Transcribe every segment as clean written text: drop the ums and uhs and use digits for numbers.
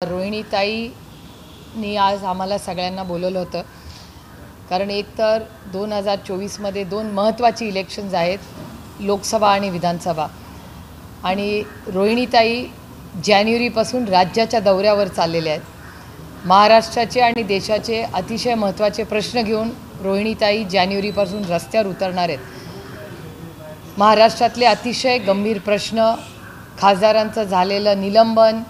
रोहिणीताईंनी आज आम्हाला सगळ्यांना बोलवलं होतं, कारण एक तर 2024मध्ये दोन महत्त्वाची इलेक्शन्स आहेत, लोकसभा आणि विधानसभा. आणि रोहिणीताई जानेवारीपासून राज्याच्या दौऱ्यावर चाललेल्या आहेत. महाराष्ट्राचे आणि देशाचे अतिशय महत्त्वाचे प्रश्न घेऊन रोहिणीताई जानेवारीपासून रस्त्यावर उतरणार आहेत. महाराष्ट्रातले अतिशय गंभीर प्रश्न, खासदारांचं झालेलं निलंबन,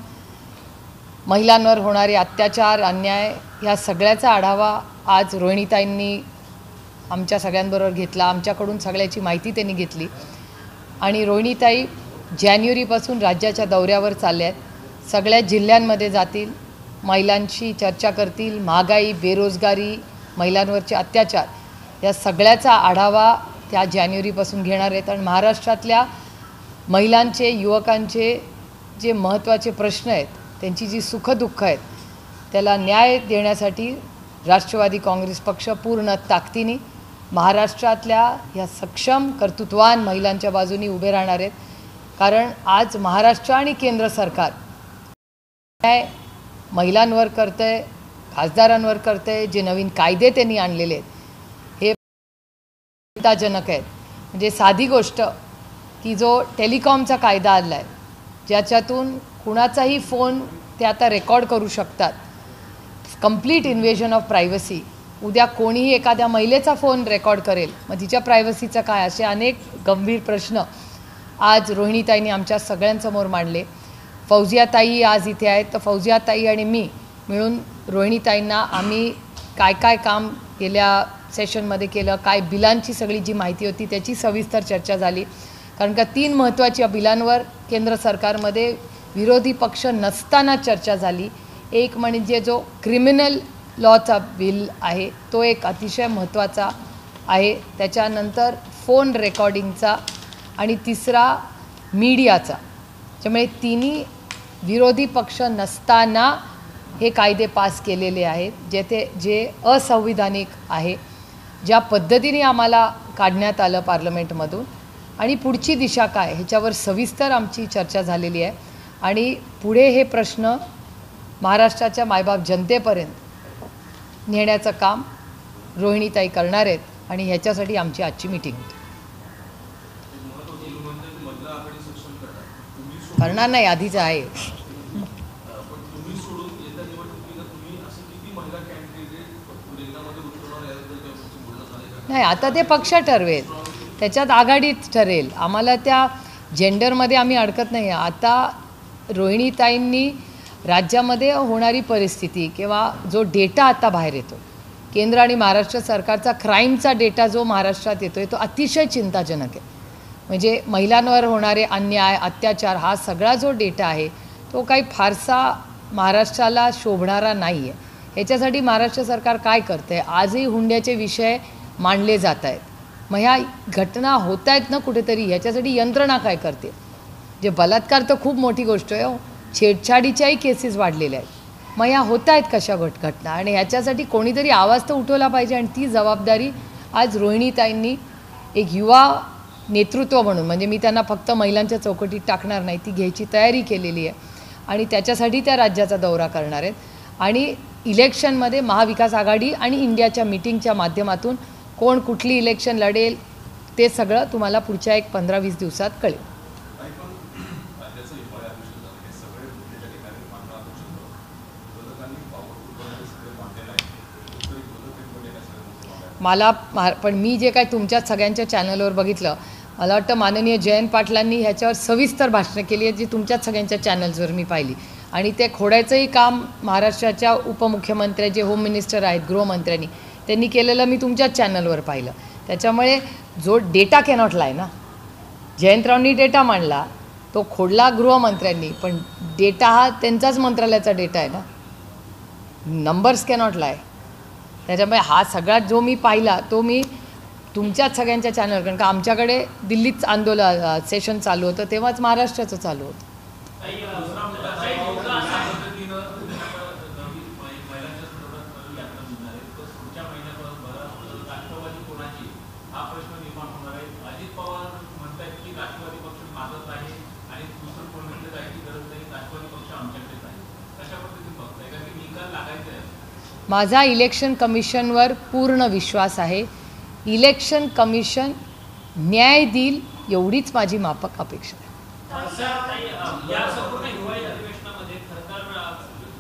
महिलांवर होणारे अत्याचार, अन्याय, या सगळ्याचा आढावा आज रोहिणीताईंनी आमच्या सगळ्यांबरोबर घेतला. आमच्याकडून सगळ्याची माहिती त्यांनी घेतली. आणि रोहिणीताई जानेवारीपासून राज्याच्या दौऱ्यावर चालल्या आहेत. सगळ्या जिल्ह्यांमध्ये जातील, महिलांशी चर्चा करतील. महागाई, बेरोजगारी, महिलांवरचे अत्याचार, या सगळ्याचा आढावा त्या जानेवारीपासून घेणार आहेत. आणि महाराष्ट्रातल्या महिलांचे, युवकांचे जे महत्त्वाचे प्रश्न आहेत, त्यांची जी सुखदुःख आहेत, त्याला न्याय देण्यासाठी राष्ट्रवादी काँग्रेस पक्ष पूर्ण ताकदीने महाराष्ट्रातल्या या सक्षम, कर्तृत्ववान महिलांच्या बाजूने उभे राहणार आहेत. कारण आज महाराष्ट्र आणि केंद्र सरकार न्याय महिलांवर करतंय, खासदारांवर करतंय. जे नवीन कायदे त्यांनी आणलेले आहेत हे चिंताजनक आहेत. म्हणजे साधी गोष्ट की जो टेलिकॉमचा कायदा आणला आहे, ज्याच्यातून कुणाचाही फोन ते आता रेकॉर्ड करू शकतात, कंप्लीट इन्व्हेजन ऑफ प्रायव्हसी. उद्या कोणीही एखाद्या महिलेचा फोन रेकॉर्ड करेल, मग तिच्या प्रायव्हसीचं काय, असे अनेक गंभीर प्रश्न आज रोहिणीताईंनी आमच्या सगळ्यांसमोर मांडले. फौजियाताई आज इथे आहेत, तर फौजियाताई आणि मी मिळून रोहिणीताईंना आम्ही काय काय काम गेल्या सेशनमध्ये केलं, काय बिलांची सगळी जी माहिती होती त्याची सविस्तर चर्चा झाली. कारण का 3 महत्त्वाच्या बिलांवर केंद्र सरकारमध्ये विरोधी पक्ष नसताना चर्चा झाली. एक म्हणजे जो क्रिमिनल लॉचा बिल आहे, तो एक अतिशय महत्त्वाचा आहे. त्याच्यानंतर फोन रेकॉर्डिंगचा, आणि तिसरा मीडियाचा. त्यामुळे तिन्ही विरोधी पक्ष नसताना हे कायदे पास केलेले आहेत, जे असंविधानिक आहे. ज्या पद्धतीने आम्हाला काढण्यात आलं पार्लमेंटमधून, आणि पुढची दिशा काय ह्याच्यावर सविस्तर आमची चर्चा झालेली आहे. आणि पुढे हे प्रश्न महाराष्ट्राच्या मायबाप जनतेपर्यंत नेण्याचं काम रोहिणीताई करणार आहेत. आणि ह्याच्यासाठी आमची आजची मीटिंग होती. करणार नाही, आधीच आहे. नाही, आता ते पक्ष ठरवेल, त्याच्यात आघाडीत ठरेल. आम्हाला त्या जेंडरमध्ये आम्ही अडकत नाही. आता रोहिणीताईंनी राज्यामध्ये होणारी परिस्थिती किंवा जो डेटा आता बाहेर येतो, केंद्र आणि महाराष्ट्र सरकारचा क्राईमचा डेटा जो महाराष्ट्रात येतो तो अतिशय चिंताजनक आहे. म्हणजे महिलांवर होणारे अन्याय, अत्याचार, हा सगळा जो डेटा आहे तो काही फारसा महाराष्ट्राला शोभणारा नाही आहे. ह्याच्यासाठी महाराष्ट्र सरकार काय करतं आहे, आजही हुंड्याचे विषय मांडले जात आहेत. मग ह्या घटना होत आहेत ना कुठेतरी, ह्याच्यासाठी यंत्रणा काय करते. जे बलात्कार तर खूप मोठी गोष्ट आहे, छेडछाडीच्याही केसेस वाढलेल्या आहेत. मग ह्या होत आहेत कशा घटना, आणि ह्याच्यासाठी कोणीतरी आवाज तर उठवला पाहिजे. आणि ती जबाबदारी आज रोहिणीताईंनी एक युवा नेतृत्व म्हणून, म्हणजे मी त्यांना फक्त महिलांच्या चौकटीत टाकणार नाही, ती घ्यायची तयारी केलेली आहे. आणि त्याच्यासाठी त्या राज्याचा दौरा करणार आहेत. आणि इलेक्शनमध्ये महाविकास आघाडी आणि इंडियाच्या मीटिंगच्या माध्यमातून कोण कुठली इलेक्शन लढेल ते सगळं तुम्हाला पुढच्या एक 15-20 दिवसात कळेल. पण मी जे काय तुमच्या सगळ्यांच्या चॅनलवर बघितलं, मला वाटतं माननीय जयंत पाटलांनी ह्याच्यावर सविस्तर भाषणं केली आहेत, जी तुमच्याच सगळ्यांच्या चॅनल्सवर मी पाहिली. आणि ते खोडायचंही काम महाराष्ट्राच्या उपमुख्यमंत्री, जे होम मिनिस्टर आहेत, गृहमंत्र्यांनी, त्यांनी केलेलं मी तुमच्याच चॅनलवर पाहिलं. त्याच्यामुळे जो डेटा कॅनॉट लाय ना, जयंतरावांनी डेटा मांडला, तो खोडला गृहमंत्र्यांनी, पण डेटा हा त्यांचाच मंत्रालयाचा डेटा आहे ना, नंबर्स कॅनॉट लाय. त्याच्यामुळे हा सगळा जो मी पाहिला तो मी तुमच्याच सगळ्यांच्या चॅनलवर, कारण का आमच्याकडे दिल्लीत आंदोलन सेशन चालू होतं, तेव्हाच महाराष्ट्राचं चालू होतं. राष्ट्रवादी पक्ष मागत आहे आणि दुसरं कोण म्हटलं जायची गरज नाही, राष्ट्रवादी पक्ष आमच्याकडेच आहे. अशा पद्धतीने माझा इलेक्शन कमिशनवर पूर्ण विश्वास आहे. इलेक्शन कमिशन न्याय देईल एवढीच माझी माफक अपेक्षा आहे. या संपूर्ण हिवाळी अधिवेशनामध्ये खरंतर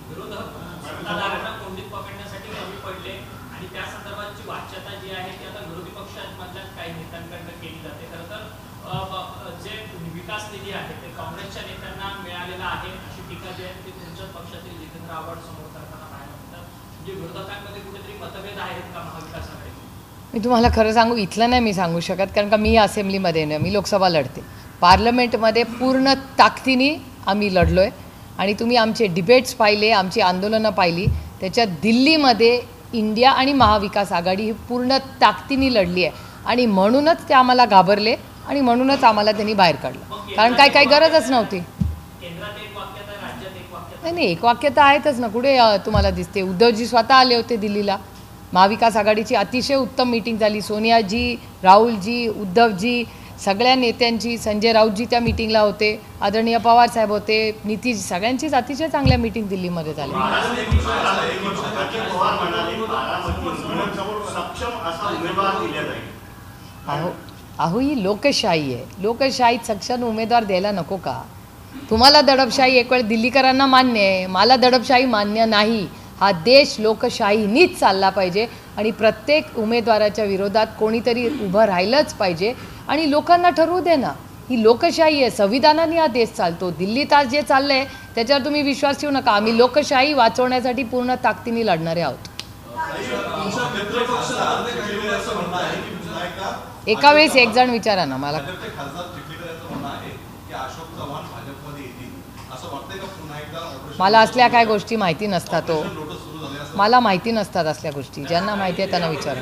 विरोधक सत्ताधाऱ्यांना कोंडीत पकडण्यासाठी कमी पडले आणि त्या संदर्भातची वाच्यता जी आहे ती आता विरोधी पक्षांमधल्या काही नेत्यांकडून केली जाते. खरंतर जे विकास निधी आहे ते काँग्रेसच्या नेत्यांना मिळालेला आहे अशी टीका जी आहे ती तुमच्याच पक्षातील जितेंद्र आव्हाड समोर करताना पाहायला मिळतात. म्हणजे विरोधकांमध्ये कुठेतरी मतभेद आहेत का महाविकास आघाडी? मी तुम्हाला खरं सांगू, इथलं नाही मी सांगू शकत, कारण का मी असेंब्लीमध्ये नाही, मी लोकसभा लढते. पार्लमेंटमध्ये पूर्ण ताकदीने आम्ही लढलो आहे आणि तुम्ही आमचे डिबेट्स पाहिले, आमची आंदोलनं पाहिली. त्याच्यात दिल्लीमध्ये इंडिया आणि महाविकास आघाडी ही पूर्ण ताकदीने लढली आहे आणि म्हणूनच ते आम्हाला घाबरले आणि म्हणूनच आम्हाला त्यांनी बाहेर काढलं, कारण काही गरजच नव्हती. नाही, एक वाक्यता आहेतच ना. कुठे तुम्हाला दिसते? उद्धवजी स्वतः आले होते दिल्लीला. महाविकास आघाडीची अतिशय उत्तम मीटिंग झाली. सोनियाजी, राहुलजी, उद्धवजी, सगळ्या नेत्यांची, संजय राऊतजी त्या मीटिंगला होते, आदरणीय पवार साहेब होते, नितीश, सगळ्यांचीच अतिशय चांगल्या मीटिंग दिल्लीमध्ये झाल्या. अहो ही लोकशाही आहे. लोकशाहीत सक्षम उमेदवार द्यायला नको का? तुम्हाला दडपशाही एक वेळ दिल्लीकरांना मान्य आहे, मला दडपशाही मान्य नाही. हा देश लोकशाहीनीच चालला पाहिजे आणि प्रत्येक उमेदवाराच्या विरोधात कोणीतरी उभं राहिलंच पाहिजे आणि लोकांना ठरवू दे ना. ही लोकशाही आहे, संविधानाने हा देश चालतो. दिल्लीत आज जे चाललं आहे त्याच्यावर तुम्ही विश्वास ठेवू नका. आम्ही लोकशाही वाचवण्यासाठी पूर्ण ताकदीने लढणारे आहोत. एका वेळेस एक जण विचारा ना मला. मला असल्या काय गोष्टी माहिती नसतात. मला माहिती नसतात असल्या गोष्टी. ज्यांना माहिती आहे त्यांना विचारा.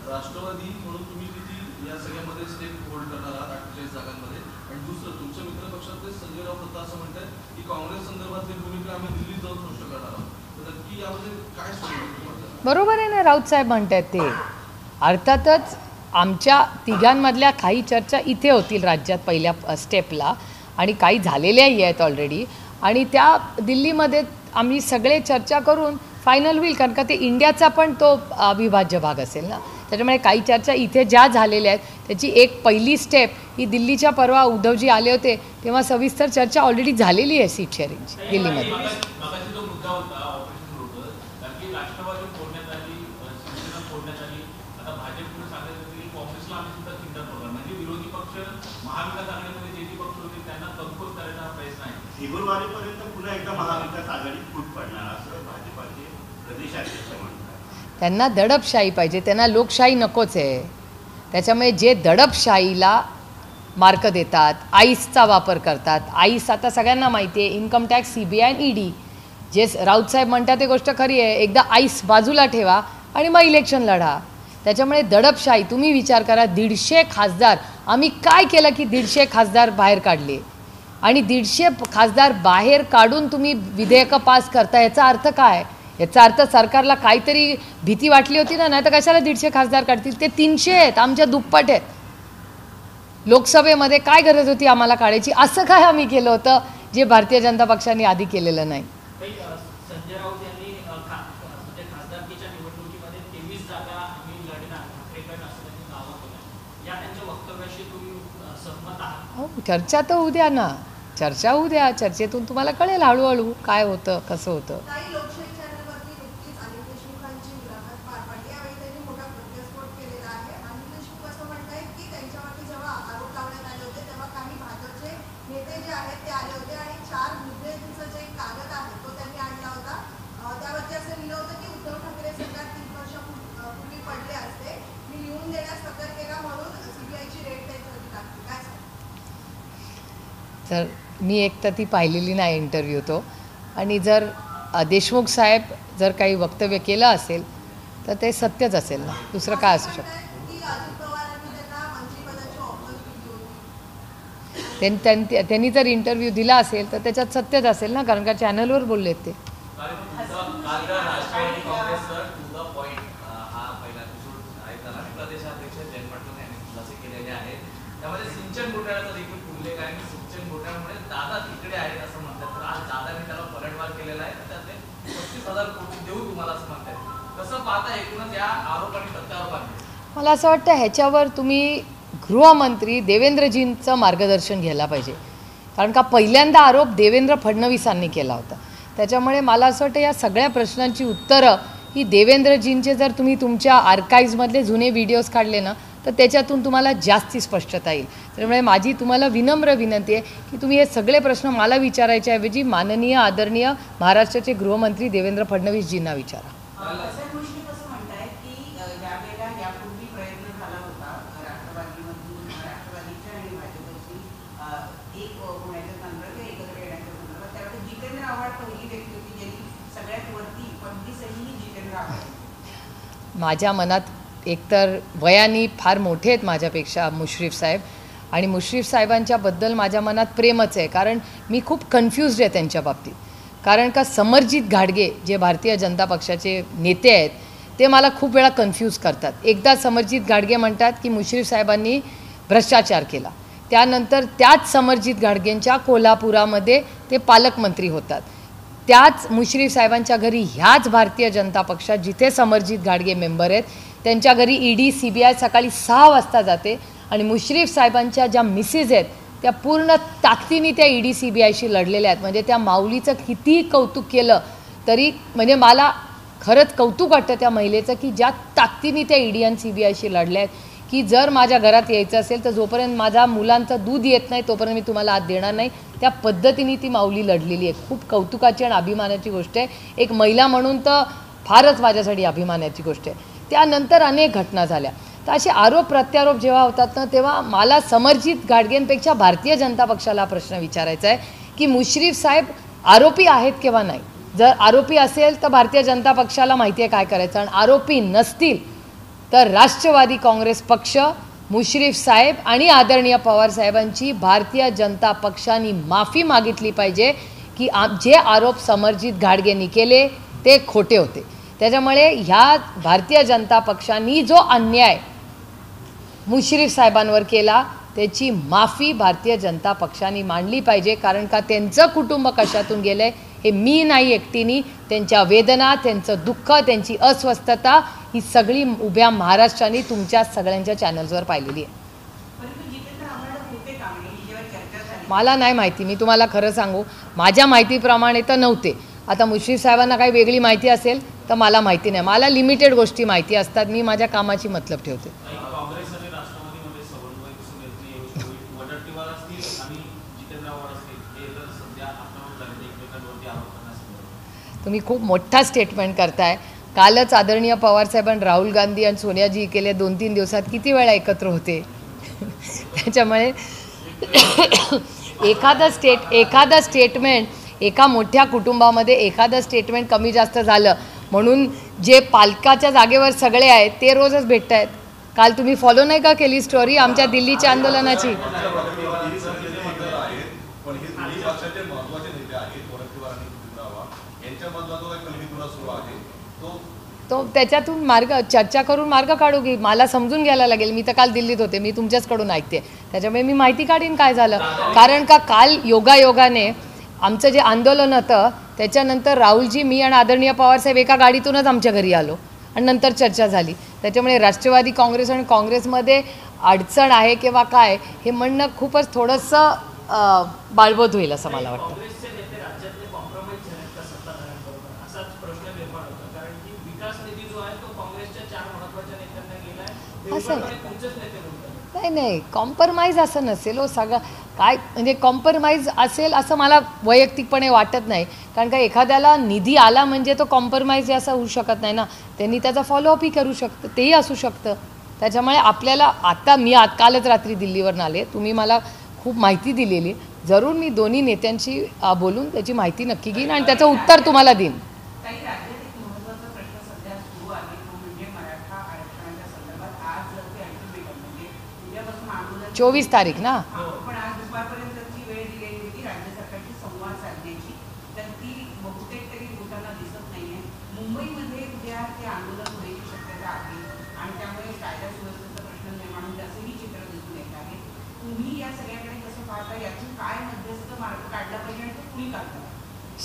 राष्ट्रवादी म्हणून तुम्ही किती या सगळ्यामध्ये स्टेक होल्ड करणार आहात 48 जागांमध्ये? आणि दुसरं, तुमच्या मित्र पक्षातले संजय राऊत आता असं म्हणतात की काँग्रेस संदर्भातली भूमिका आम्ही दिल्लीत जाऊन स्पष्ट करणार आहोत. तर नक्की यामध्ये काय सुरू? बरोबर आहे ना, राऊत साहेब म्हणतात ते. अर्थातच आमच्या तिघांमधल्या काही चर्चा इथे होतील राज्यात पहिल्या स्टेपला आणि काही झालेल्याही आहेत ऑलरेडी आणि त्या दिल्लीमध्ये आम्ही सगळे चर्चा करून फायनल होईल, कारण का ते इंडियाचा पण तो अविभाज्य भाग असेल ना. त्याच्यामुळे काही चर्चा इथे ज्या झालेल्या आहेत त्याची एक पहिली स्टेप ही दिल्लीच्या परवा उद्धवजी आले होते तेव्हा सविस्तर चर्चा ऑलरेडी झालेली आहे सीट शेअरिंगची दिल्लीमध्ये. त्यांना दडपशाही पाहिजे, त्यांना लोकशाही नकोच आहे. त्याच्यामुळे जे दडपशाहीला मार्क देतात, आईसचा वापर करतात. आईस आता सगळ्यांना माहिती आहे, इन्कम टॅक्स, CBI आणि ED. जे राऊत साहेब म्हणतात ते गोष्ट खरी आहे. एकदा आईस बाजूला ठेवा आणि मग इलेक्शन लढा. त्याच्यामुळे दडपशाही, तुम्ही विचार करा, 150 खासदार आम्ही काय केलं की 150 खासदार बाहेर काढले आणि 150 खासदार बाहेर काढून तुम्ही विधेयकं पास करता. याचा अर्थ काय? याचा अर्थ सरकारला काहीतरी भीती वाटली होती ना, नाही तर कशाला 150 खासदार काढतील? ते 300 आहेत, आमच्या दुप्पट आहेत. लोकसभेमध्ये काय गरज होती आम्हाला काढायची? असं काय आम्ही केलं होतं जे भारतीय जनता पक्षाने आधी केलेलं नाही? संजय राऊत यांनी खासदारकीच्या निवडणुकीमध्ये 23 जागा आम्ही लढणार ठाकरेगड असं त्यांनी दावा केला. या त्यांच्या वक्तव्याशी तुम्ही सहमत आहात? हो, चर्चा तर होऊ द्या ना, चर्चा होऊ द्या. चर्चेतून तुम्हाला कळेल हळूहळू काय होतं, कसं होतं. तर मी एक तर ती पाहिलेली नाही इंटरव्ह्यू तो, आणि जर देशमुख साहेब जर काही वक्तव्य केलं असेल तर ते सत्यच असेल ना, दुसरं काय असू शकतं. त्यांनी जर इंटरव्ह्यू दिला असेल तर त्याच्यात सत्यच असेल ना, कारण का चॅनलवर बोललेत ते. त्यामध्ये सिंचन घोटाळ्याचा देखील उल्लेख आहे की सिंचन घोटाळ्यामुळे दादा तिकडे आहेत असं म्हणतात. तर आज दादाने त्याला पलटवार केलेला आहे, तर त्यातले 35,000 कोटी देऊ तुम्हाला असं म्हणतात. कसं पाहता एकूणच या आरोप आणि प्रत्यारोपांना? मला असं वाटतं ह्याच्यावर तुम्ही गृहमंत्री देवेंद्रजींचं मार्गदर्शन घ्यायला पाहिजे, कारण का पहिल्यांदा आरोप देवेंद्र फडणवीसांनी केला होता. त्याच्यामुळे मला असं वाटतं या सगळ्या प्रश्नांची उत्तरं ही देवेंद्रजींचे जर तुम्ही तुमच्या आर्काईव्हमधले जुने व्हिडिओज काढले ना तर त्याच्यातून तुम्हाला जास्ती स्पष्टता येईल. त्यामुळे माझी तुम्हाला विनम्र विनंती आहे की तुम्ही हे सगळे प्रश्न मला विचारायच्याऐवजी माननीय आदरणीय महाराष्ट्राचे गृहमंत्री देवेंद्र फडणवीसजींना विचारा. माझ्या मनात एकतर वयाने फार मोठे आहेत माझ्यापेक्षा मुश्रीफ साहेब, आणि मुश्रीफ साहेबांच्याबद्दल माझ्या मनात प्रेमच आहे, कारण मी खूप कन्फ्युज्ड आहे त्यांच्या बाबतीत. कारण का समरजित घाटगे जे भारतीय जनता पक्षाचे नेते आहेत ते मला खूप वेळा कन्फ्यूज करतात. एकदा समरजित घाटगे म्हणतात की मुश्रीफ साहेबांनी भ्रष्टाचार केला, त्यानंतर त्याच समरजित घाटगेंच्या कोल्हापुरामध्ये ते पालकमंत्री होतात. त्याच मुश्रीफ साहेबांच्या घरी ह्याच भारतीय जनता पक्षात जिथे समरजित घाटगे मेंबर आहेत त्यांच्या घरी ED CBI सकाळी 6 वाजता जाते, आणि मुश्रीफ साहेबांच्या ज्या मिसेस आहेत त्या पूर्ण ताकदीने त्या ED CBIशी लढलेल्या आहेत. म्हणजे त्या माऊलीचं कितीही कौतुक केलं तरी म्हणजे मला खरंच कौतुक वाटतं त्या महिलेचं की ज्या ताकदीने त्या ED आणि CBIशी लढल्या आहेत, की जर माझ्या घरात यायचं असेल तर जोपर्यंत माझ्या मुलांचं दूध येत नाही तोपर्यंत मी तुम्हाला आत देणार नाही, त्या पद्धतीने ती माऊली लढलेली आहे. खूप कौतुकाची आणि अभिमानाची गोष्ट आहे. एक महिला म्हणून तर फारच माझ्यासाठी अभिमानाची गोष्ट आहे. त्यानंतर अनेक घटना झाल्या. तर असे आरोप प्रत्यारोप जेव्हा होतात ना तेव्हा मला समरजित घाटगेंपेक्षा भारतीय जनता पक्षाला प्रश्न विचारायचा आहे की मुश्रीफ साहेब आरोपी आहेत किंवा नाही. जर आरोपी असेल तर भारतीय जनता पक्षाला माहिती आहे काय करायचं, आणि आरोपी नसतील तर राष्ट्रवादी काँग्रेस पक्ष, मुश्रीफ साहेब आणि आदरणीय पवार साहेबांची भारतीय जनता पक्षाने माफी मागितली पाहिजे की जे आरोप समरजित घाटगेंनी केले ते खोटे होते. त्याच्यामुळे ह्या भारतीय जनता पक्षाने जो अन्याय मुश्रीफ साहेबांवर केला त्याची माफी भारतीय जनता पक्षाने मांडली पाहिजे. कारण का त्यांचं कुटुंब कशातून गेलं आहे हे मी नाही एकटीनी, त्यांच्या वेदना, त्यांचं दुःख, त्यांची अस्वस्थता ही सगळी उभ्या महाराष्ट्राने तुमच्या सगळ्यांच्या चॅनल्सवर पाहिलेली आहे. मला नाही माहिती, मी तुम्हाला खरं सांगू, माझ्या माहितीप्रमाणे तर नव्हते. आता मुश्रीफ साहेबांना काही वेगळी माहिती असेल तर मला माहिती नाही. मला लिमिटेड गोष्टी माहिती असतात, मी माझ्या कामाची मतलब ठेवते. तुम्ही खूप मोठा स्टेटमेंट करताय. कालच आदरणीय पवारसाहेबांनी राहुल गांधी आणि सोनियाजी गेल्या 2-3 दिवसात किती वेळा एकत्र होते. त्याच्यामुळे एखादा स्टेटमेंट एका मोठ्या कुटुंबामध्ये एखादं स्टेटमेंट कमी जास्त झालं म्हणून जे पालकाच्या जागेवर सगळे आहेत ते रोजच भेटत आहेत. काल तुम्ही फॉलो नाही का केली स्टोरी आमच्या दिल्लीच्या आंदोलनाची? तो त्याच्यातून चर्चा करून मार्ग काढू की मला समजून घ्यायला लागेल. मी तर काल दिल्लीत होते, मी तुमच्याचकडून ऐकते, त्याच्यामुळे मी माहिती काढीन काय झालं. कारण का काल योगायोगाने आमचं जे आंदोलन होतं त्याच्यानंतर राहुलजी, मी आणि आदरणीय पवारसाहेब एका गाडीतूनच आमच्या घरी आलो आणि नंतर चर्चा झाली. त्याच्यामुळे राष्ट्रवादी काँग्रेस आणि काँग्रेसमध्ये अडचण आहे किंवा काय हे म्हणणं खूपच थोडंसं बाळबोध होईल असं मला वाटतं. असं नाही कॉम्प्रोमाइज असं नसेल हो. सगळं काय म्हणजे कॉम्प्रोमाइज असेल असं मला वैयक्तिकपणे वाटत नाही. कारण का एखाद्याला निधी आला म्हणजे तो कॉम्प्रोमाइज असं होऊ शकत नाही ना. त्यांनी त्याचा फॉलोअपही करू शकतं, तेही असू शकतं. त्याच्यामुळे आपल्याला आता मी कालच रात्री दिल्लीवरून आले, तुम्ही मला खूप माहिती दिलेली, जरूर मी दोन्ही नेत्यांशी बोलून त्याची माहिती नक्की घेईन आणि त्याचं उत्तर तुम्हाला देईन. 24 तारीख ना. पण आज दुपारपर्यंतची वेळ दिलेली होती राज्य सरकारची संवाद साधण्याची, तर ती बहुतेक तरी होताना दिसत नाहीये. मुंबईमध्ये उद्या ते आंदोलन होण्याची शक्यता आहे आणि त्यामुळे कायदा सुव्यवस्थेचा प्रश्न निर्माण होईल असंही चित्र दिसून येत आहे. आता यातून काय मध्यस्थ मार्ग काढला पाहिजे आणि तो कुणी काढला?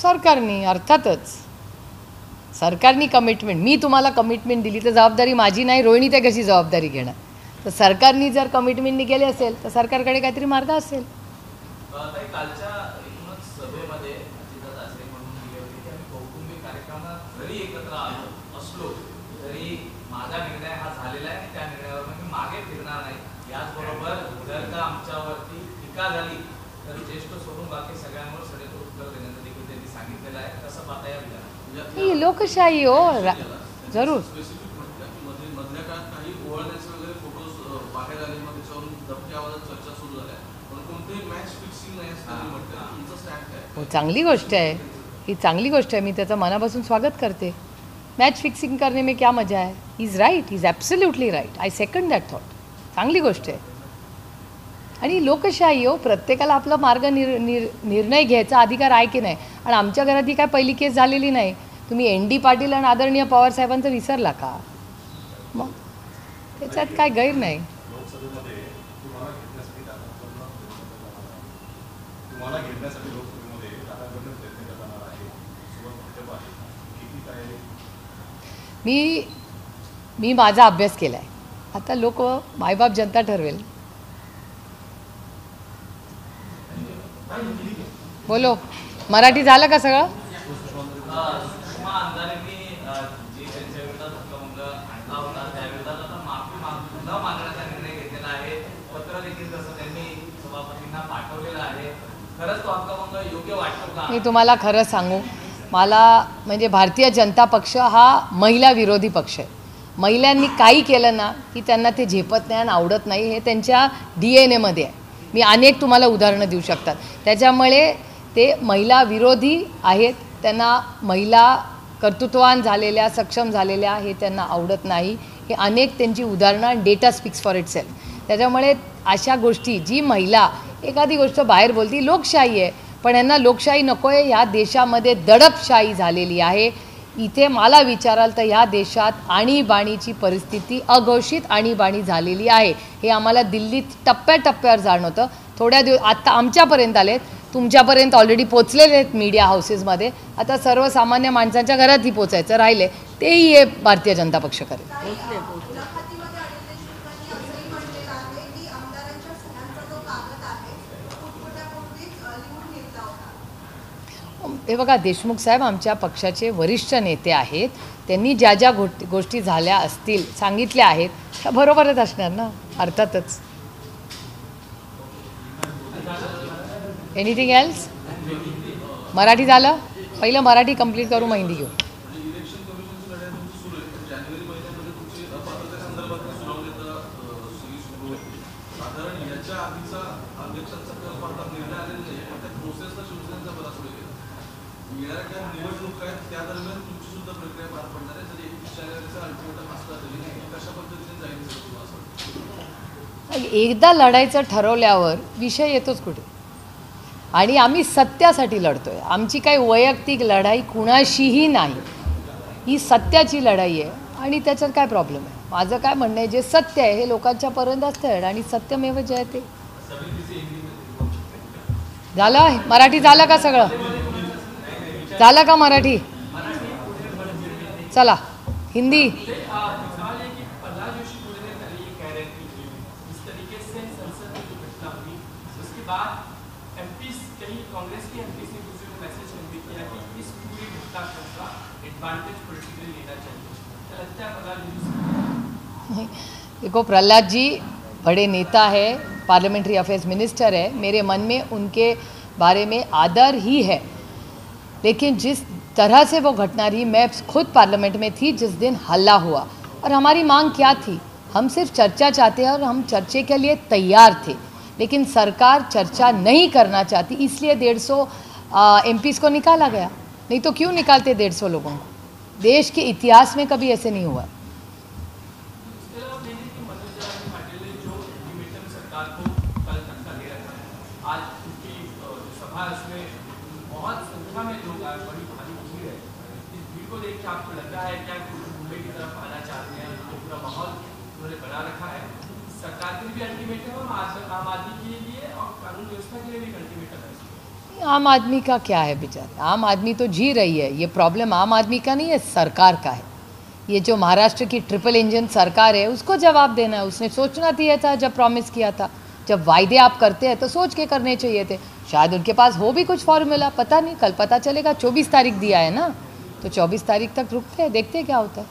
सरकारने, अर्थातच सरकारने कमिटमेंट, मी तुम्हाला कमिटमेंट दिली तर जबाबदारी माझी नाही, रोहिणी ते कशी जबाबदारी घेणार? तर सरकारने जर कमिटमेंटनी केले असेल तर सरकारकडे काहीतरी मार्ग असेल. ताई, कालच्या एकूणच सभेमध्ये अजितदादा दासरे म्हणून दिले होते की आम्ही कौटुंबिक कार्यक्रमात जरी एकत्र असलो तरी माझा निर्णय हा झालेला आहे, त्या निर्णयावर मी मागे फिरणार नाही. याचबरोबर जर का आमच्यावरती टीका झाली तर ज्येष्ठ सोडून बाकी सगळ्यांवर सडेतोड उत्तर देण्याचं देखील त्यांनी सांगितलेलं आहे. कसं पाहता या विधानाला? ही लोकशाही हो, जरूर. स्पेसिफिक म्हटलं की मधल्या काळात काही ओवाळण्याचे वगैरे फोटोज बाहेर आले, मग त्याच्यावरून दबक्या आवाजात चर्चा सुरू झाल्या, पण कोणतेही मॅच फिक्सिंग नाही असं त्यांनी म्हटलं. तुमचं स्टँड काय? हो, चांगली गोष्ट आहे ही, चांगली गोष्ट आहे. मी त्याचं मनापासून स्वागत करते. मॅच फिक्सिंग करने में क्या मजा है? Is right, is absolutely right. I second that thought. चांगली गोष्ट आहे. आणि लोकशाही हो, प्रत्येकाला आपला मार्ग निर्णय घ्यायचा अधिकार आहे की नाही. आणि आमच्या घरात ही काय पहिली केस झालेली नाही. तुम्ही ND पाटील आणि आदरणीय पवारसाहेबांचं विसरला का? मग त्याच्यात काय गैर नाही. मी माझा अभ्यास केला आहे. आता लोक, मायबाप, जनता ठरवेल. बोलो, मराठी झालं का सगळं? सुषमा अंधारेंनी जे त्यांच्या विरोधात हक्कभंग आणला होता त्याविरोधात आता माफी न मागण्याचा निर्णय घेतलेला आहे. पत्र देखील तसं त्यांनी सभापतींना पाठवलेलं आहे. खरंच तो हक्कभंग योग्य वाटतो का? मी तुम्हाला खरं सांगू, मला म्हणजे भारतीय जनता पक्ष हा महिला विरोधी पक्ष आहे. महिलांनी काही केलं ना की त्यांना ते झेपत नाही आणि आवडत नाही, हे त्यांच्या DNA मध्ये आहे. मी अनेक तुम्हाला उदाहरणं देऊ शकतात. त्याच्यामुळे ते महिला विरोधी आहेत. त्यांना महिला कर्तृत्ववान झालेल्या, सक्षम झालेल्या हे त्यांना आवडत नाही. हे अनेक त्यांची उदाहरणं, डेटा स्पीक्स फॉर इटसेल्फ. त्याच्यामुळे अशा गोष्टी, जी महिला एखादी गोष्ट बाहेर बोलती, लोकशाही आहे, पण यांना लोकशाही नको आहे. ह्या देशामध्ये दडपशाही झालेली आहे. इथे मला विचाराल तर ह्या देशात आणीबाणीची परिस्थिती, अघोषित आणीबाणी झालेली आहे. हे आम्हाला दिल्लीत टप्प्याटप्प्यावर जाणवतं. थोड्या दिवस आत्ता आमच्यापर्यंत आलेत, तुमच्यापर्यंत ऑलरेडी पोचलेले आहेत मीडिया हाऊसेसमध्ये. आता सर्वसामान्य माणसांच्या घरातही पोचायचं राहिले, तेही हे भारतीय जनता पक्ष करेल. हे बघा, देशमुख साहेब आमच्या पक्षाचे वरिष्ठ नेते आहेत. त्यांनी ज्या ज्या गोष्टी झाल्या असतील, सांगितल्या आहेत, त्या बरोबरच असणार ना, अर्थातच. Anything else? मराठी झालं? पहिलं मराठी कंप्लीट करू, मग हिंदी घेऊ. इलेक्शन कमिशनची लढाई तुमची सुरू आहे, पण जानेवारी महिन्यामध्ये तुमची अपात्रतेसंदर्भात सुनावणी सुरू होती. साधारण याच्या आधीचा अध्यक्षांचा अर्थात निर्णय आलेला नाही, पण त्या प्रोसेसला शिवसेनेचा बराच वेळ गेला. येणाऱ्या निवडणूक आहेत त्या दरम्यान तुमची सुद्धा प्रक्रिया पार पडणार आहे. जरी 21 जानेवारीचा अल्टिमेटम असला तरी कशा पद्धतीने जाईल तुम्हाला असं? एकदा लढायचं ठरवल्यावर विषय येतोच कुठे. आणि आम्ही सत्यासाठी लढतोय. आमची काही वैयक्तिक लढाई कुणाशीही नाही. ही सत्याची लढाई आहे आणि त्याच्यात काय प्रॉब्लेम आहे? माझं काय म्हणणं आहे, जे सत्य आहे हे लोकांच्यापर्यंत असतं आणि सत्यमेव जयते. झालं? मराठी झालं का सगळं? झालं का मराठी? चला हिंदी. देखो, प्रहलाद जी बड़े नेता है, पार्लियामेंट्री अफेयर्स मिनिस्टर है. मेरे मन में उनके बारे में आदर ही है. लेकिन जिस तरह से वो घटना रही, मैं खुद पार्लियामेंट में थी जिस दिन हल्ला हुआ, और हमारी मांग क्या थी? हम सिर्फ चर्चा चाहते हैं और हम चर्चे के लिए तैयार थे. लेकिन सरकार चर्चा नहीं करना चाहती, इसलिए 150 MPs को निकाला गया. नहीं तो क्यों निकालते 150 लोगों को? देश के इतिहास में कभी ऐसे नहीं हुआ. आपको लगता है क्या मुंबई की तरफ आना चाहते हैं? पूरा माहौल उन्होंने बना रखा है. सरकार के भी अल्टीमेटम और आम आदमी के लिए और कानून व्यवस्था के लिए भी कल्टिवेटर है। आम आदमी का क्या है बेचारे, आम आदमी तो जी रही है। ये प्रॉब्लम आम आदमी का नहीं है, सरकार का है। ये जो महाराष्ट्र की ट्रिपल इंजन सरकार है उसको जवाब देना है। उसने सोचना दिया था जब प्रॉमिस किया था। जब वायदे आप करते हैं तो सोच के करने चाहिए थे। शायद उनके पास हो भी कुछ फॉर्मूला, पता नहीं, कल पता चलेगा। 24 तारीख दिया है ना, तो 24 तारीख तक रुकते हैं, देखते हैं क्या होता है।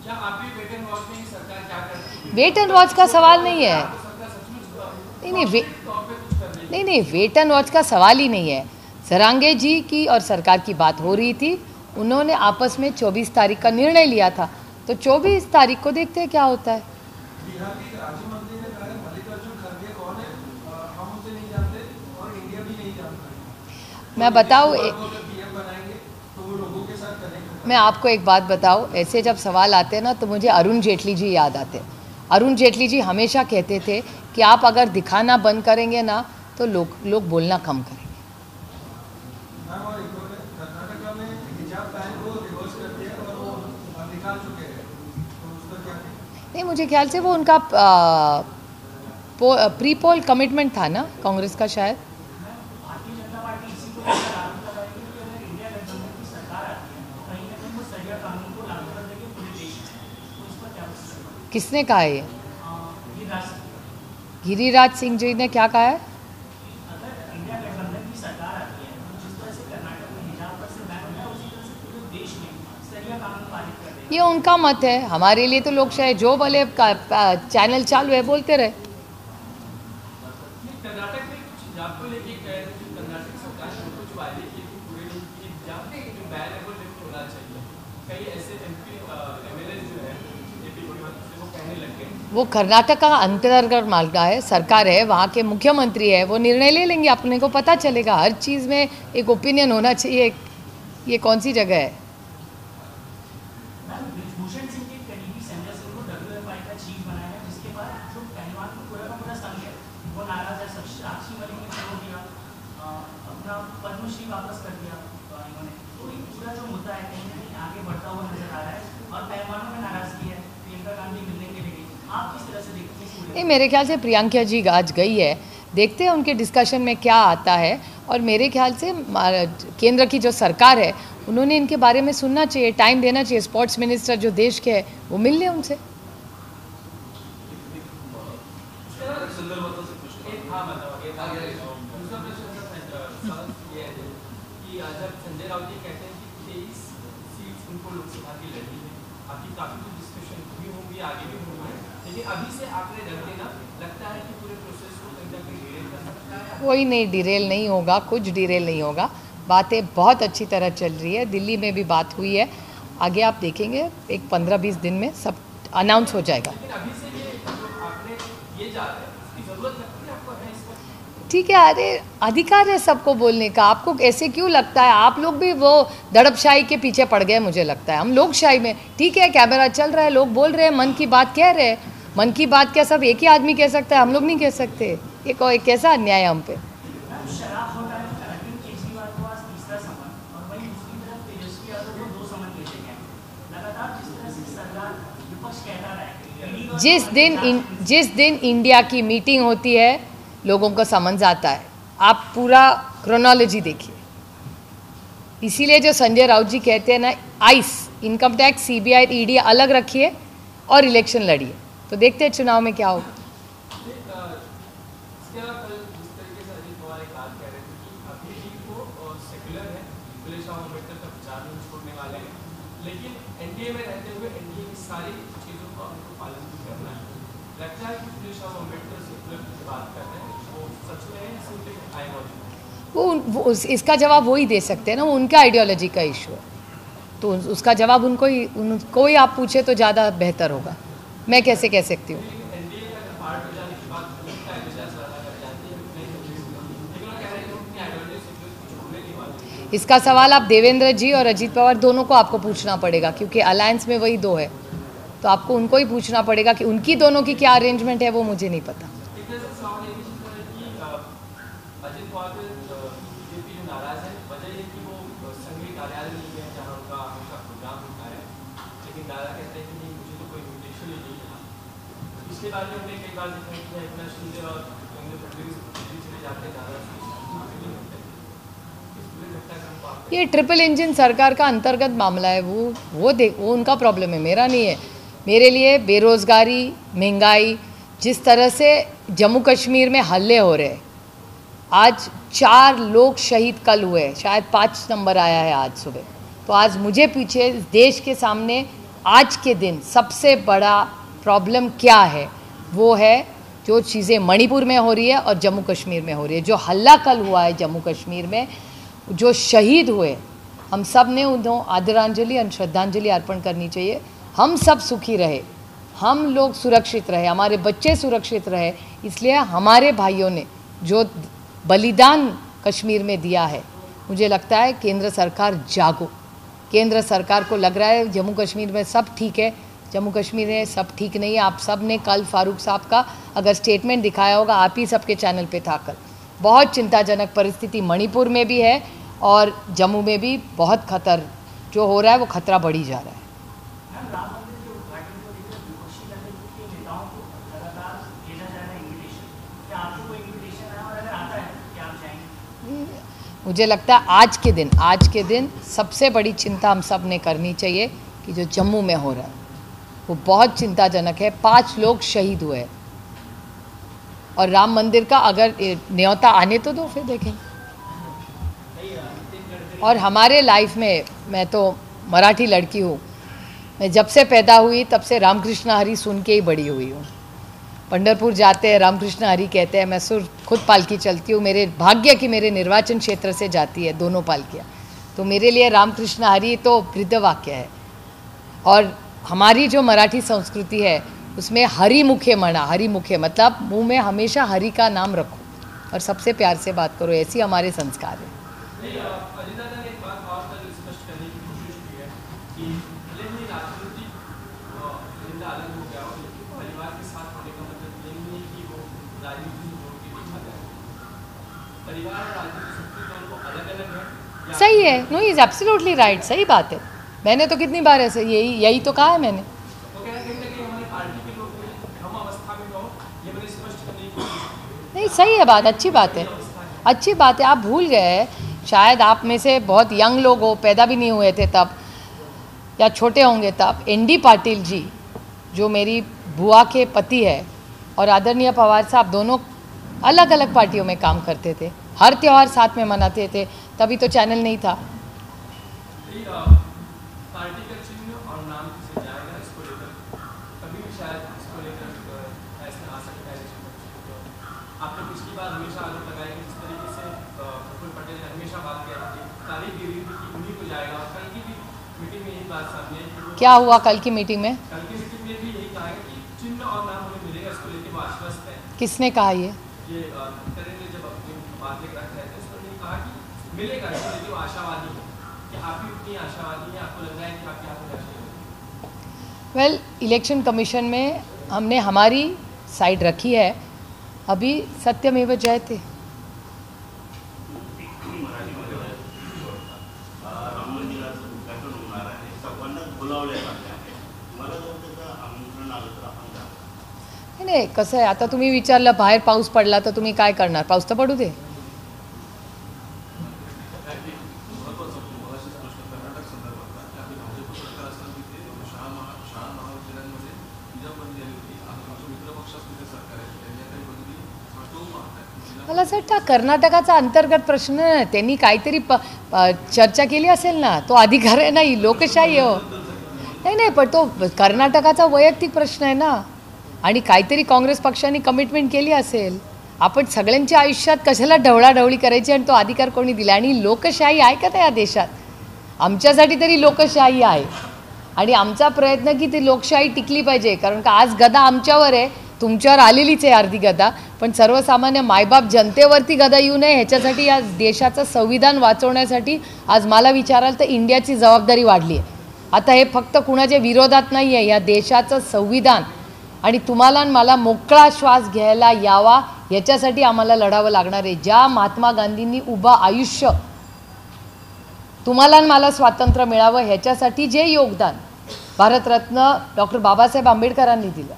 क्या आप भी वेट एंड वॉच में सरकार क्या करती है? वेट एंड वॉच का सवाल नहीं है। सरकार सचमुच नहीं नहीं तौर पे कुछ कर रही है। नहीं वेट एंड वॉच का सवाल ही नहीं है। सरांगे जी की और सरकार की बात हो रही थी, उन्होंने आपस में 24 तारीख का निर्णय लिया था, तो 24 तारीख को देखते हैं क्या होता है। बिहार के राज्य मंत्री ने कहा है मल्लिकार्जुन खड़गे कौन है, हम उसे नहीं जानते और इंडिया भी नहीं जानता। मैं बताऊँ, पीएम बनाएंगे तो वो लोगों के साथ कनेक्ट। मैं आपको एक बात बताऊँ, ऐसे जब सवाल आते हैं ना तो मुझे अरुण जेटली जी याद आते हैं। अरुण जेटली जी हमेशा कहते थे कि आप अगर दिखाना बंद करेंगे ना तो लोग बोलना कम करेंगे। कर्नाटका में हिजाब बैन को रिवर्स कर दिया और वो निकाल चुके हैं, तो उसका क्या कहें? नहीं, मुझे ख्याल से वो उनका प्री पोल कमिटमेंट था ना कांग्रेस का शायद। भारतीय जनता पार्टी इसी को लेकर आरोप लगा रही है कि अगर इंडिया गठबंधन की सरकार आती है तो कहीं ना कहीं वो सरिया कानून को लागू कर देगी पूरे देश में। तो इस पर क्या बोलते किसने कहा है ये? हैं? गिरिराज सिंह जी ने क्या कहा है? अगर इंडिया गठबंधन की सरकार आती है तो जिस तरह से कर्नाटक में हिजाब पर से बैन होता है उसी तरह से पूरे देश में सरिया कानून पारित कर देगा। ये उनका मत है, हमारे लिए तो लोकशाही, जो बोले चैनल चालू है बोलते रहे। कर्नाटक में कुछ हिजाब को लेके कह रहे थे कि कर्नाटक सरकार ने कुछ वायदे किए कि पूरे देश की हिजाब जो बैन है वो लिफ्ट होना चाहिए। कई ऐसे एमएलए जो है जेपी से वो कहने लग गए। वो कर्नाटक का अंतर्गत मालका है, सरकार है, वहाँ के मुख्यमंत्री है, वो निर्णय ले लेंगे, अपने को पता चलेगा। हर चीज़ में एक ओपिनियन होना चाहिए। ये कौन सी जगह है? ब्रिजभूषण सिंह के करीबी संजय सिंह को WFI का चीफ बनाया है, जिसके बाद जो पहलवान को पूरा का पूरा संघ है वो नाराज है। साक्षी मलिक ने छोड़ दिया, अपना पद्मश्री वापस कर दिया इन्होंने। तो ये पूरा जो मुद्दा है कहीं ना कहीं आगे बढ़ता हुआ नजर आ रहा है और पहलवानों में नाराजगी है। प्रियंका गांधी मिलने के लिए गई, आप किस तरह से देखते हैं? नहीं, मेरे ख्याल से प्रियंका जी आज गई है, देखते हैं उनके डिस्कशन में क्या आता है। और मेरे ख्याल से केंद्र की जो सरकार है उन्होंने इनके बारे में सुनना चाहिए, टाइम देना चाहिए। स्पोर्ट्स मिनिस्टर जो देश के है वो मिल लें उनसे। दूसरा प्रश्न ये है कि जब संजय राउत जी कहते हैं कि 23 सीट्स उनको लोकसभा की लड़नी है, बाकी काफी कुछ डिस्कशन भी होंगी, आगे भी होंगे, लेकिन अभी से आंकड़े रख देना लगता है कि पूरे प्रोसेस को कहीं ना कहीं डिरेल कर सकता है। कोई नहीं डिरेल नहीं होगा, कुछ डिरेल नहीं होगा। बातें बहुत अच्छी तरह चल रही है, दिल्ली में भी बात हुई है। आगे आप देखेंगे एक 15-20 दिन में सब अनाउंस हो जाएगा। लेकिन अभी से ये जो आंकड़े ये जा रहे हैं उसकी जरूरत लगती है आपको, है इस पर? ठीक है, अरे अधिकार है सबको बोलने का। आपको ऐसे क्यों लगता है? आप लोग भी वो दड़पशाही के पीछे पड़ गए, मुझे लगता है। हम लोकशाही में ठीक है, कैमरा चल रहा है, लोग बोल रहे हैं, मन की बात कह रहे हैं। मन की बात क्या सब एक ही आदमी कह सकता है? हम लोग नहीं कह सकते। ये कोई कैसा अन्याय है हम पे? शराब घोटाले में अरविंद केजरीवाल को आज तीसरा समन और वहीं दूसरी तरफ तेजस्वी यादव को 2 समन भेजे गए। लगातार जिस तरह से सरकार विपक्ष कहता रहा है, जिस दिन इंडिया की मीटिंग होती है लोगों को समझ आता है। आप पूरा क्रोनोलॉजी देखिए। इसीलिए जो संजय राउत जी कहते हैं ना, ice, income tax, CBI, ED अलग रखिए और इलेक्शन लड़िए, तो देखते हैं चुनाव में क्या होगा। इसके अलावा कल जिस तरीके से अजीत पवार एक बात कह रहे थे कि अभी भी वो सेक्युलर है, फुले शाह अम्बेडकर का प्रचार नहीं छोड़ने वाले हैं, लेकिन NDA में रहते हुए NDA की सारी चीज़ों का उनको पालन भी करना है। लगता है कि फुले शाह अम्बेडकर सेक्युलर की बात कर रहे हैं, वो सच में है, सिर्फ आइडियोलॉजी? वो इसका जवाब वो ही दे सकते हैं ना, वो उनका आइडियोलॉजी का इशू है, तो उसका जवाब उनको ही आप पूछे तो ज़्यादा बेहतर होगा। मैं कैसे कह सकती हूँ? NDA का पार्ट हो जाने के बाद उनका आइडियोलॉजी ज़्यादा कर जाती है, लेकिन वो कह रहे हैं कि उनकी आइडियोलॉजी सेक्युलर की छोड़ने नहीं वाली। इसका सवाल आप देवेंद्र जी और अजीत पवार दोनों को आपको पूछना पड़ेगा, क्योंकि अलायंस में वही दो है, तो आपको उनको ही पूछना पड़ेगा कि उनकी दोनों की क्या अरेंजमेंट है, वो मुझे नहीं पता। अजित पवार बीजेपी जो नाराज है, वजह ये कि वो संघीय कार्यालय नहीं गए जहाँ उनका हमेशा प्रोग्राम होता है, लेकिन दादा कहते हैं कि नहीं, मुझे तो कोई इन्विटेशन ही नहीं मिला। पिछले बार भी हमने कई बार देखा कि एकनाथ शिंदे और देवेंद्र फडणवीस दिल्ली चले जाते ये ट्रिपल इंजन सरकार का अंतर्गत मामला है, वो उनका प्रॉब्लम है, मेरा नहीं है। मेरे लिए बेरोज़गारी, महंगाई, जिस तरह से जम्मू कश्मीर में हल्ले हो रहे, आज 4 लोग शहीद कल हुए, शायद 5 नंबर आया है आज सुबह। तो आज मुझे पीछे देश के सामने आज के दिन सबसे बड़ा प्रॉब्लम क्या है, वो है जो चीज़ें मणिपुर में हो रही है और जम्मू कश्मीर में हो रही है। जो हल्ला कल हुआ है जम्मू कश्मीर में, जो शहीद हुए, हम सब ने उन्हें आदरांजलि और श्रद्धांजलि अर्पण करनी चाहिए। हम सब सुखी रहे, हम लोग सुरक्षित रहे, हमारे बच्चे सुरक्षित रहे, इसलिए हमारे भाइयों ने जो बलिदान कश्मीर में दिया है, मुझे लगता है केंद्र सरकार जागो। केंद्र सरकार को लग रहा है जम्मू कश्मीर में सब ठीक है, जम्मू कश्मीर में सब ठीक नहीं है। आप सब ने कल फारूक साहब का अगर स्टेटमेंट दिखाया होगा, आप ही सबके चैनल पे था कल, बहुत चिंताजनक परिस्थिति मणिपुर में भी है और जम्मू में भी बहुत खतर जो हो रहा है, वो खतरा बढ़ी जा रहा है। राम मंदिर के उद्घाटन को लेकर विपक्षी दल के नेताओं को लगातार भेजा जा रहा है इन्विटेशन, क्या आपको कोई इन्विटेशन है और अगर आता है तो क्या आप जाएंगे? मुझे लगता है आज के दिन सबसे बड़ी चिंता हम सब ने करनी चाहिए कि जो जम्मू में हो रहा है वो बहुत चिंताजनक है। 5 लोग शहीद हुए और राम मंदिर का अगर न्योता आने तो दो, फिर देखेंगे। और हमारे लाइफ में, मैं तो मराठी लड़की हूँ, मैं जब से पैदा हुई तब से रामकृष्ण हरी सुन के ही बड़ी हुई हूँ। पंढरपुर जाते हैं, रामकृष्ण हरी कहते हैं, मैं खुद पालकी चलती हूँ। मेरे भाग्य की मेरे निर्वाचन क्षेत्र से जाती है दोनों पालकियाँ, तो मेरे लिए रामकृष्ण हरी तो वृद्ध वाक्य है। और हमारी जो मराठी संस्कृति है उसमें हरि मुखे मना, हरि मुखे मतलब मुंह में हमेशा हरि का नाम रखो और सबसे प्यार से बात करो, ऐसी हमारे संस्कार है। अजिता ने एक बात और स्पष्ट करने की कोशिश की है कि भले ही राजनीतिक एजेंडा अलग हो गया हो, लेकिन परिवार के साथ होने का मतलब ये नहीं है कि वो राजनीति से जोड़ के देखा जाए। परिवार और राजनीति संस्कृति दोनों अलग अलग है। सही है, नो इज एब्सोल्युटली राइट, सही बात है। मैंने तो कितनी बार ऐसे यही तो कहा है मैंने। वो कह रहे हैं कि हमारी पार्टी के लोग हम अवस्था में हो, ये मैंने स्पष्ट करने की कोशिश की। नहीं, सही है बात, अच्छी बात है, अच्छी बात है। आप भूल गए, शायद आप में से बहुत यंग लोग हो, पैदा भी नहीं हुए थे तब या छोटे होंगे तब। ND पाटिल जी जो मेरी बुआ के पति है और आदरणीय पवार साहब दोनों अलग अलग पार्टियों में काम करते थे, हर त्यौहार साथ में मनाते थे, तभी तो चैनल नहीं था। पार्टी का चिन्ह और नाम किसे जाएगा, इसको लेकर कभी भी शायद इसको लेकर फैसला आ सकता है। आपने पिछली बार हमेशा आरोप लगाया कि जिस तरीके से प्रफुल्ल पटेल ने हमेशा बात किया कि तारीफ दी हुई कि उन्हीं को जाएगा, और कल की भी मीटिंग में यही बात सामने आई। क्या हुआ कल की मीटिंग में? कल की मीटिंग में भी यही कहा है कि चिन्ह और नाम हमें मिलेगा, इसको लेकर वो आश्वस्त है। किसने कहा ये करेंगे जब अपनी बातें रख रहे थे, उसने कहा कि मिलेगा, इसको लेकर वो आशावादी है। कि आप भी उतनी आशावादी हैं, आपको लग रहा है कि आप क्या हो? वेल, इलेक्शन कमीशन में हमने हमारी साइड रखी है, अभी सत्यमेव जयते। नाही, कसं आहे, आता तुम्ही विचारलं बाहेर पाऊस पडला तर तुम्ही काय करणार? पाऊस तर पडू दे। मला असं वाटतं कर्नाटकाचा अंतर्गत प्रश्न नाही, त्यांनी काहीतरी चर्चा केली असेल ना, तो अधिकार आहे ना, ही लोकशाही हो। नाही, पण तो कर्नाटकाचा वैयक्तिक प्रश्न आहे ना, आणि काहीतरी काँग्रेस पक्षाने कमिटमेंट केली असेल। आपण सगळ्यांच्या आयुष्यात कशाला ढवळाढवळी करायची आणि तो अधिकार कोणी दिला? आणि लोकशाही आहे का या देशात? आमच्यासाठी तरी लोकशाही आहे आणि आमचा प्रयत्न की ती लोकशाही टिकली पाहिजे, कारण का आज गदा आमच्यावर आहे, तुमच्यावर आलेलीच आहे अर्धी गदा, पण सर्वसामान्य मायबाप जनतेवरती गदा येऊ नये ह्याच्यासाठी या देशाचं संविधान वाचवण्यासाठी आज मला विचाराल तर इंडियाची जबाबदारी वाढली आहे। आता हे फक्त कुणाच्या विरोधात नाही आहे, या देशाचं संविधान आणि तुम्हाला मला मोकळा श्वास घ्यायला यावा याच्यासाठी आम्हाला लढावं लागणार आहे। ज्या महात्मा गांधींनी उभा आयुष्य तुम्हाला मला स्वातंत्र्य मिळावं ह्याच्यासाठी जे योगदान भारतरत्न डॉक्टर बाबासाहेब आंबेडकरांनी दिलं,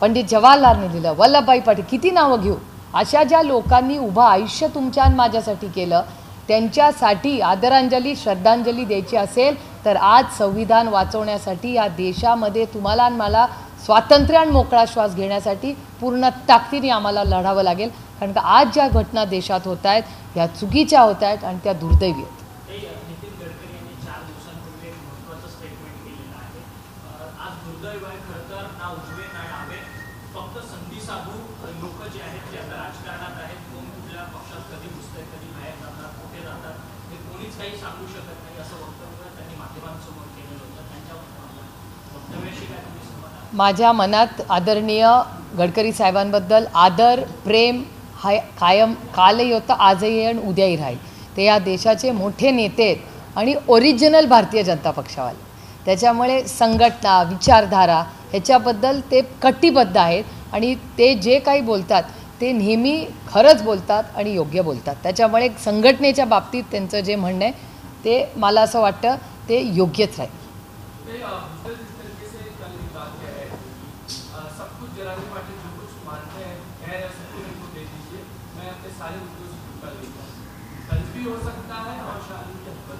पंडित जवाहरलालने दिलं, वल्लभभाई पटेल, किती नावं घेऊ, अशा ज्या लोकांनी उभं आयुष्य तुमच्या आणि माझ्यासाठी केलं, त्यांच्यासाठी आदरांजली श्रद्धांजली द्यायची असेल तर आज संविधान वाचवण्यासाठी या देशामध्ये तुम्हाला आणि मला स्वातंत्र्य आणि मोकळा श्वास घेण्यासाठी पूर्ण ताकदीने आम्हाला लढावं लागेल. कारण का आज ज्या घटना देशात होत आहेत ह्या चुकीच्या होत आहेत आणि त्या दुर्दैवी आहेत. नितीन गडकरी यांनी 4 दिवसांपूर्वी एक महत्त्वाचं स्टेटमेंट केलेलं आहे. आज दुर्दैव आहे खरं तर, ना उजवे ना डावे, फक्त संधी साधू लोक जे आहेत ते आता राजकारणात आहेत. कोण कुठल्या पक्षात कधी घुसतंय, कधी बाहेर जातात, कुठे जातात हे कोणीच काही सांगू शकत नाही, असं वक्तव्य त्यांनी माध्यमांसमोर केलेलं होतं. त्यांच्या वक्तव्याशी काय तुम्ही सहमत आहात? माझ्या मनात आदरणीय गडकरी साहेबांबद्दल आदर प्रेम हाय कायम कालही होतं, आजही आहे आणि उद्याही राहील. ते या देशाचे मोठे नेते आहेत आणि ओरिजिनल भारतीय जनता पक्षावाले. त्याच्यामुळे संघटना विचारधारा ह्याच्याबद्दल ते कटिबद्ध आहेत आणि ते जे काही बोलतात ते नेहमी खरंच बोलतात आणि योग्य बोलतात. त्याच्यामुळे संघटनेच्या बाबतीत त्यांचं जे म्हणणं आहे ते मला असं वाटतं ते योग्यच राहील. हो सकता है और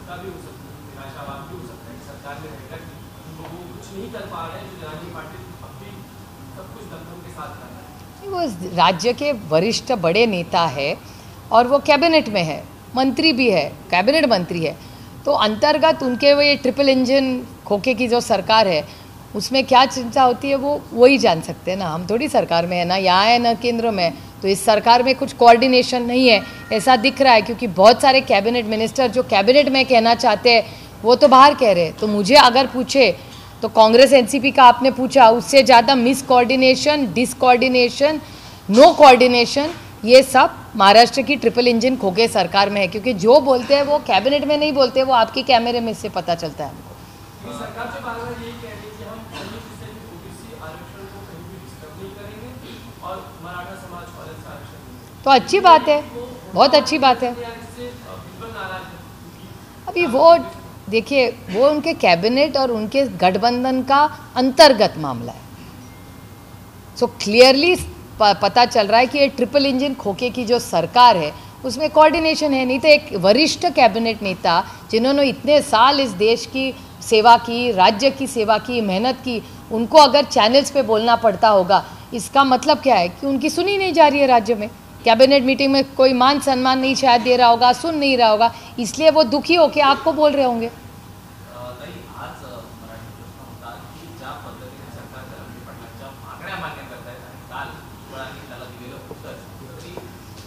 का भी हो सकता है, निराशावाद भी हो सकता है. सरकार में रहेगा कि वो कुछ नहीं कर पा रहे हैं, जो जनानी पार्टी अब भी सब कुछ दमदम के साथ कर रहा है. वो राज्य के वरिष्ठ बड़े नेता है और वो कैबिनेट में है, मंत्री भी है, कैबिनेट मंत्री है. तो अंतर्गत उनके वो ये ट्रिपल इंजन खोखे की जो सरकार है उसमें क्या चिंता होती है वो वही जान सकते हैं ना. हम थोड़ी सरकार में है ना, यहाँ है ना केंद्र में. तो इस सरकार में कुछ कोऑर्डिनेशन नहीं है ऐसा दिख रहा है, क्योंकि बहुत सारे कैबिनेट मिनिस्टर जो कैबिनेट में कहना चाहते हैं वो तो बाहर कह रहे हैं. तो मुझे अगर पूछे तो कांग्रेस एनसीपी का आपने पूछा, उससे ज़्यादा मिस कोऑर्डिनेशन, डिसकोऑर्डिनेशन, नो कोऑर्डिनेशन ये सब महाराष्ट्र की ट्रिपल इंजन खोखे सरकार में है. क्योंकि जो बोलते हैं वो कैबिनेट में नहीं बोलते, वो आपके कैमरे में से पता चलता है हमको. सरकार से बार-बार यही कह रही है कि हम ओबीसी आरक्षण को कहीं भी डिस्टर्ब नहीं करेंगे और मराठा समाज को अलग से आरक्षण देंगे. तो अच्छी बात है, बहुत अच्छी बात है. अभी वो देखिए वो उनके कैबिनेट और उनके गठबंधन का अंतर्गत मामला है. सो क्लियरली पता चल रहा है कि ये ट्रिपल इंजन खोखे की जो सरकार है उसमें कोऑर्डिनेशन है. नहीं तो एक वरिष्ठ कैबिनेट नेता जिन्होंने इतने साल इस देश की सेवा की, राज्य की सेवा की, मेहनत की, उनको अगर चैनल्स पे बोलना पड़ता होगा इसका मतलब क्या है कि उनकी सुनी नहीं जा रही है राज्य में. कैबिनेट मीटिंग में कोई मान सम्मान नहीं शायद दे रहा होगा, सुन नहीं रहा होगा, इसलिए वो दुखी होकर आपको बोल रहे होंगे. आज मराठी प्रश्न होता की ज्या पद्धतीने सरकार जरांगे पाटलांच्या मागण्या मान्य करत आहेत आणि काल भुजबळांनी त्याला दिलेलं उत्तर तरी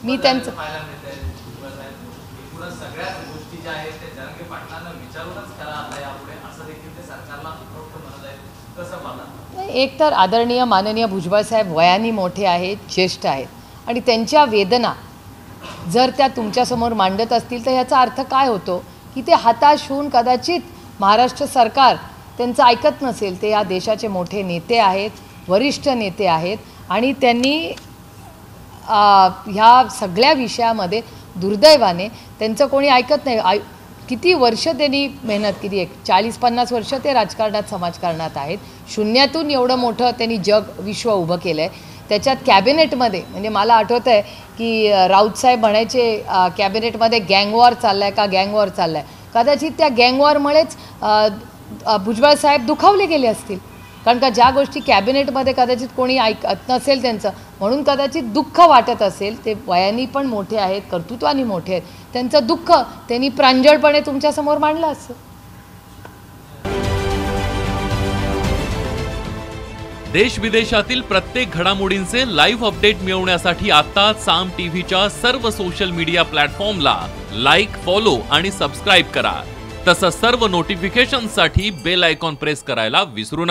मी त्यांचं पाहायला मिळतंय. भुजबळ साहेब एकूणच सगळ्याच गोष्टी ज्या आहेत ते जरांगे पाटलांना विचारूनच करा आता यापुढे असं देखील ते सरकारला उपरोक्त म्हणत आहेत. कसं पाहता? एक तर आदरणीय माननीय भुजबळ साहेब वयाने मोठे आहेत, ज्येष्ठ आहेत आणि त्यांच्या वेदना जर त्या तुमच्यासमोर मांडत असतील तर याचा अर्थ काय होतो की ते हताश होऊन कदाचित महाराष्ट्र सरकार त्यांचं ऐकत नसेल. ते या देशाचे मोठे नेते आहेत, वरिष्ठ नेते आहेत आणि त्यांनी ह्या सगळ्या विषयामध्ये दुर्दैवाने त्यांचं कोणी ऐकत नाही. किती वर्ष त्यांनी मेहनत केली आहे, 40-50 वर्ष ते राजकारणात समाजकारणात आहेत. शून्यातून एवढं मोठं त्यांनी जग विश्व उभं केलं आहे. त्याच्यात कॅबिनेटमध्ये म्हणजे मला आठवतं आहे की राऊतसाहेब म्हणायचे कॅबिनेटमध्ये गँगवॉर चालला आहे का, गँगवॉर चालला आहे. कदाचित त्या गँगवॉरमुळेच भुजबळ साहेब दुखावले गेले असतील. कारण का ज्या गोष्टी कॅबिनेटमध्ये कदाचित कोणी ऐकत नसेल त्यांचं, म्हणून कदाचित दुःख वाटत असेल. ते वयानी पण मोठे आहेत, कर्तृत्वानी मोठे आहेत, त्यांचं दुःख त्यांनी प्रांजळपणे तुमच्यासमोर मांडलं असतं. देश विदेशातील प्रत्येक घडामोडींचे लाईव्ह अपडेट मिळवण्यासाठी आता साम टीव्हीच्या सर्व सोशल मीडिया प्लॅटफॉर्मला लाईक, फॉलो आणि सबस्क्राईब करा. तसंच सर्व नोटिफिकेशनसाठी बेल आयकॉन प्रेस करायला विसरू नका.